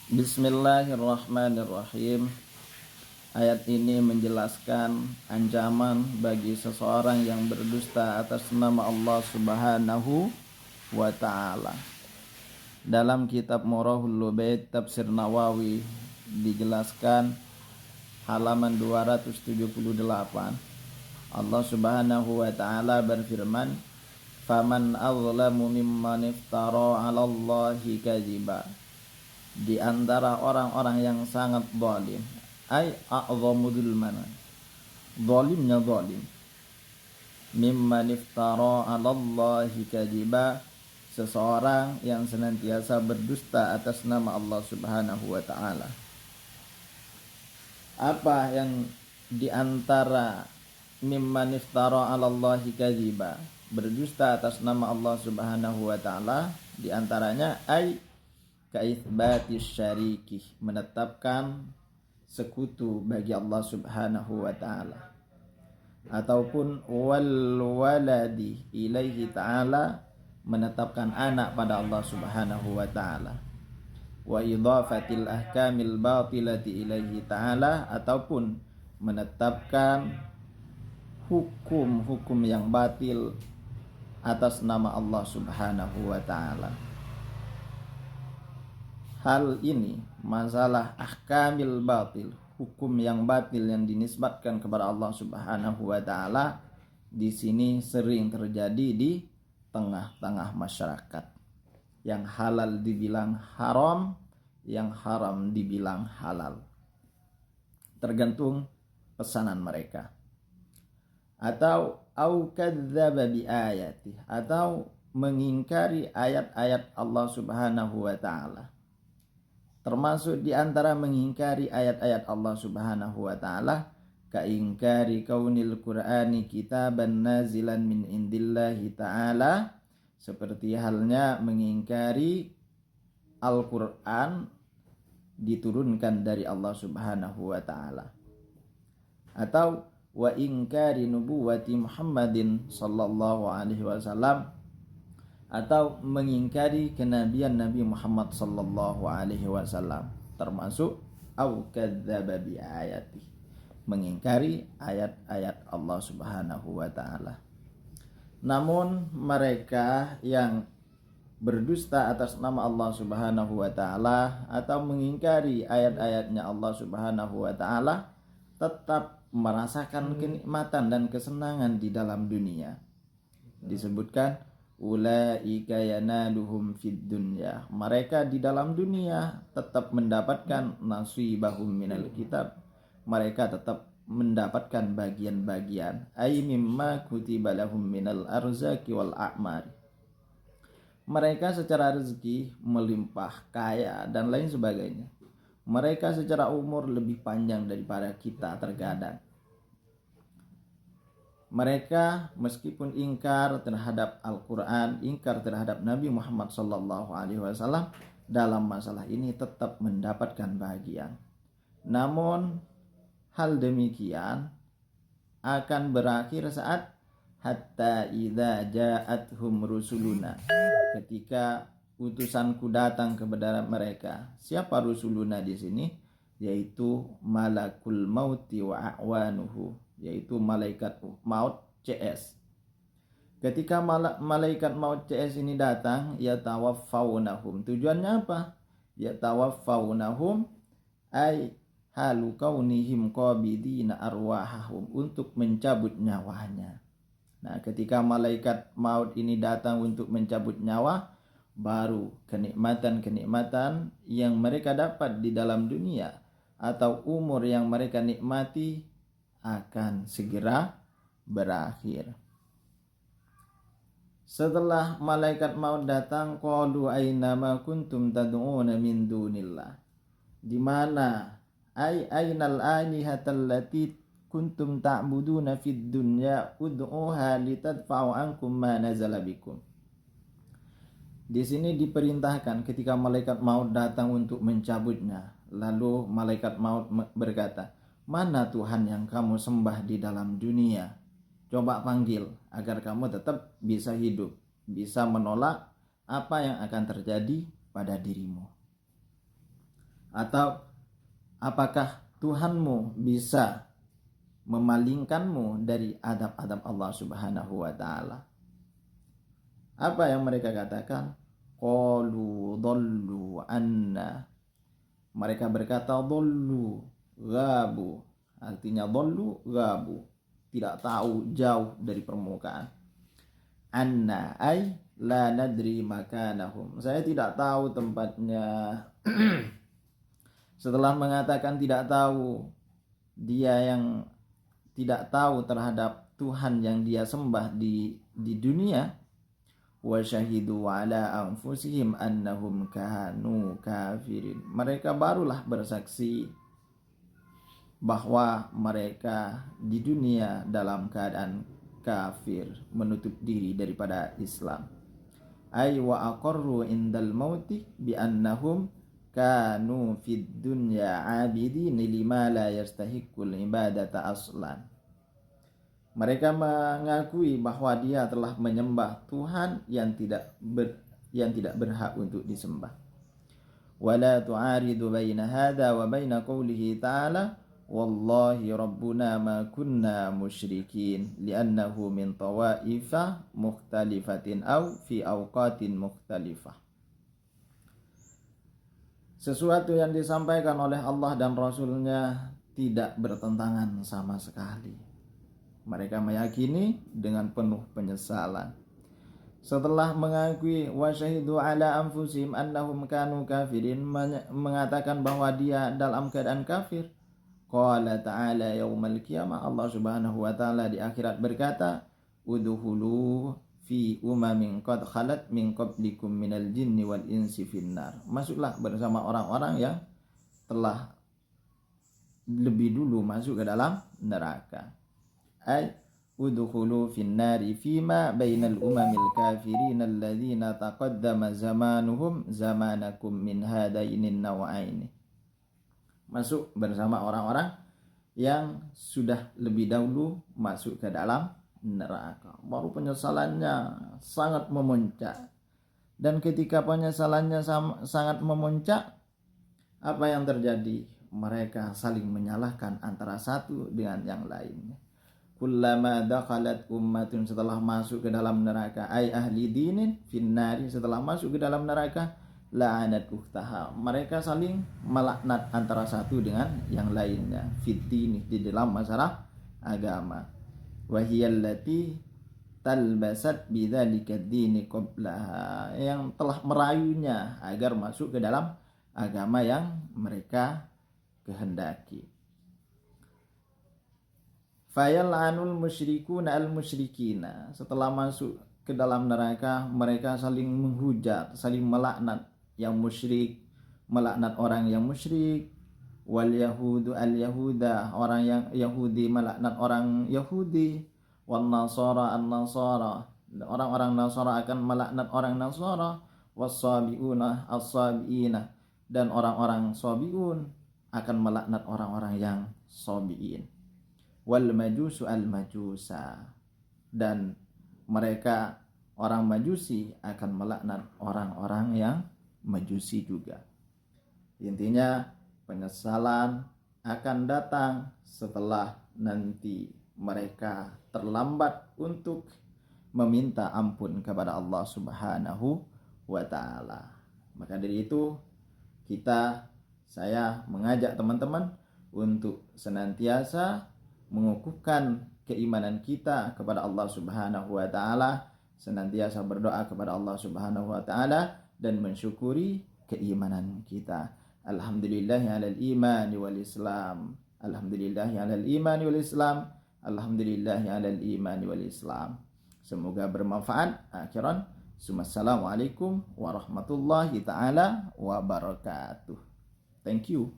Bismillahirrahmanirrahim. Ayat ini menjelaskan ancaman bagi seseorang yang berdusta atas nama Allah Subhanahu wa ta'ala. Dalam kitab Murahul Lubayt Tafsir Nawawi dijelaskan halaman 278. Allah Subhanahu wa ta'ala berfirman, "Faman azlamu mimman iftara 'ala Allahi kadziba." Di antara orang-orang yang sangat zalim, ai a'zamu dzulman, zalimnya zalim, mimman iftara 'ala Allahi kadziba, seseorang yang senantiasa berdusta atas nama Allah Subhanahu wa ta'ala. Apa yang di antara mimman iftara 'ala Allahi kadziba, berdusta atas nama Allah Subhanahu wa ta'ala, di antaranya ai kaitsbatis syariki, menetapkan sekutu bagi Allah Subhanahu wa ta'ala, ataupun wal waladi ilaihi ta'ala, menetapkan anak pada Allah Subhanahu wa ta'ala, wa idhafatil ahkamil batilati ilaihi ta'ala, ataupun menetapkan hukum-hukum yang batil atas nama Allah Subhanahu wa ta'ala. Hal ini, masalah ahkamil batil, hukum yang batil yang dinisbatkan kepada Allah Subhanahu wa ta'ala, di sini sering terjadi di tengah-tengah masyarakat. Yang halal dibilang haram, yang haram dibilang halal, tergantung pesanan mereka. Atau au kadzdzaba bi ayati, atau mengingkari ayat-ayat Allah Subhanahu wa ta'ala. Termasuk di antara mengingkari ayat-ayat Allah Subhanahu wa ta'ala, kaingkari kaunil Qur'ani kitaban nazilan min indillahi ta'ala, seperti halnya mengingkari Al-Qur'an diturunkan dari Allah Subhanahu wa ta'ala. Atau wa ingkari nubuwati Muhammadin sallallahu alaihi wasallam, atau mengingkari kenabian Nabi Muhammad sallallahu alaihi wasallam, termasuk au kadzdzaba bi ayati, mengingkari ayat-ayat Allah Subhanahu wa ta'ala. Namun mereka yang berdusta atas nama Allah Subhanahu wa ta'ala atau mengingkari ayat-ayatnya Allah Subhanahu wa ta'ala tetap merasakan kenikmatan dan kesenangan di dalam dunia. Disebutkan ulaika yanaluhum fid dunya, mereka di dalam dunia tetap mendapatkan nasibahum minal kitab, mereka tetap mendapatkan bagian-bagian, ay mimma kutiba lahum minal arzaki wal a'mar, mereka secara rezeki melimpah kaya dan lain sebagainya. Mereka secara umur lebih panjang daripada kita terkadang. Mereka meskipun ingkar terhadap Al-Quran, ingkar terhadap Nabi Muhammad SAW, dalam masalah ini tetap mendapatkan bahagian. Namun hal demikian akan berakhir saat hatta idza ja'athum rusuluna, ketika utusanku datang kepada mereka. Siapa rusuluna di sini? Yaitu malakul mauti wa a'wanuhu, yaitu malaikat maut CS. Ketika malaikat maut CS ini datang, yatawaffawnahum, tujuannya apa? Yatawaffawnahum ay halu kaunihim qabidina arwahahum, untuk mencabut nyawanya. Nah, ketika malaikat maut ini datang untuk mencabut nyawa, baru kenikmatan-kenikmatan yang mereka dapat di dalam dunia atau umur yang mereka nikmati akan segera berakhir. Setelah malaikat maut datang, qalu aina ma kuntum tad'una min dunillah, di mana ainal alihatal lati kuntum ta'buduna fid dunya ud'uha litadfa'u ankum ma nazala bikum. Di sini diperintahkan ketika malaikat maut datang untuk mencabutnya, lalu malaikat maut berkata, mana Tuhan yang kamu sembah di dalam dunia? Coba panggil agar kamu tetap bisa hidup, bisa menolak apa yang akan terjadi pada dirimu. Atau apakah Tuhanmu bisa memalingkanmu dari adab-adab Allah Subhanahu wa taala? Apa yang mereka katakan? Qalu dhallu anna. Mereka berkata dhallu, ghabu. Artinya dhallu, ghabu. Tidak tahu, jauh dari permukaan. Anna ay la nadri makanahum. Saya tidak tahu tempatnya. Setelah mengatakan tidak tahu, dia yang tidak tahu terhadap Tuhan yang dia sembah di dunia, wa syahidu ala anfusihim annahum kanu kafirin. Mereka barulah bersaksi bahwa mereka di dunia dalam keadaan kafir, menutup diri daripada Islam. Ay wa aqarru indal mauti bi annahum kanu fid dunya abidin lima la yastahiqqul ibadata aslan. Mereka mengakui bahwa dia telah menyembah Tuhan yang tidak berhak untuk disembah. Wala tu'aridu baina hadha wa baina qawlihi ta'ala wallahi rabbuna ma kunna musyrikin li'annahu min tawaifa mukhtalifatin aw fi awqatin mukhtalifah. Sesuatu yang disampaikan oleh Allah dan Rasulnya tidak bertentangan sama sekali. Mereka meyakini dengan penuh penyesalan. Setelah mengakui wa syahidu ala anfusihim annahum kanu kafirin, mengatakan bahwa dia dalam keadaan kafir. Qala ta'ala yaumal qiyamah, Allah Subhanahu wa taala di akhirat berkata, udkhulu fi umamin qad khalat min qablikum minal jinni wal insi finnar. Masuklah bersama orang-orang yang telah lebih dulu masuk ke dalam neraka. Ay udkhulu finnari fima bainal umamil kafirin alladzina taqaddama zamanuhum zamanakum min hadainin nawaini. Masuk bersama orang-orang yang sudah lebih dahulu masuk ke dalam neraka. Baru penyesalannya sangat memuncak. Dan ketika penyesalannya sangat memuncak, apa yang terjadi? Mereka saling menyalahkan antara satu dengan yang lainnya. Kullama dakhalat ummatun, setelah masuk ke dalam neraka, ay ahli dinin finnari, setelah masuk ke dalam neraka, la'anat ukhtaha, mereka saling melaknat antara satu dengan yang lainnya, fiddini, di dalam masalah agama. Wahiyallati talbasat bidzalika ad-dini qablaha, yang telah merayunya agar masuk ke dalam agama yang mereka kehendaki. Fayal'anul musyrikuna al-musyrikina, setelah masuk ke dalam neraka mereka saling menghujat, saling melaknat yang musyrik, melaknat orang yang musyrik. Wal yahudu al yahuda, orang yang Yahudi melaknat orang Yahudi. Wan nasara an nasara, orang-orang Nasara akan melaknat orang Nasara. Was-sabiuna as-sabiina, dan orang-orang sabiun akan melaknat orang-orang yang sabiin. Wal majusu al majusa, dan mereka orang Majusi akan melaknat orang-orang yang Majusi juga. Intinya penyesalan akan datang setelah nanti mereka terlambat untuk meminta ampun kepada Allah Subhanahu wa taala. Maka dari itu saya mengajak teman-teman untuk senantiasa mengukuhkan keimanan kita kepada Allah Subhanahu wa taala, senantiasa berdoa kepada Allah Subhanahu wa taala dan mensyukuri keimanan kita. Alhamdulillahi alal imani wal islam. Alhamdulillahi alal imani wal islam. Alhamdulillahi alal imani wal islam. Semoga bermanfaat akhiran. Assalamualaikum warahmatullahi taala wabarakatuh. Thank you.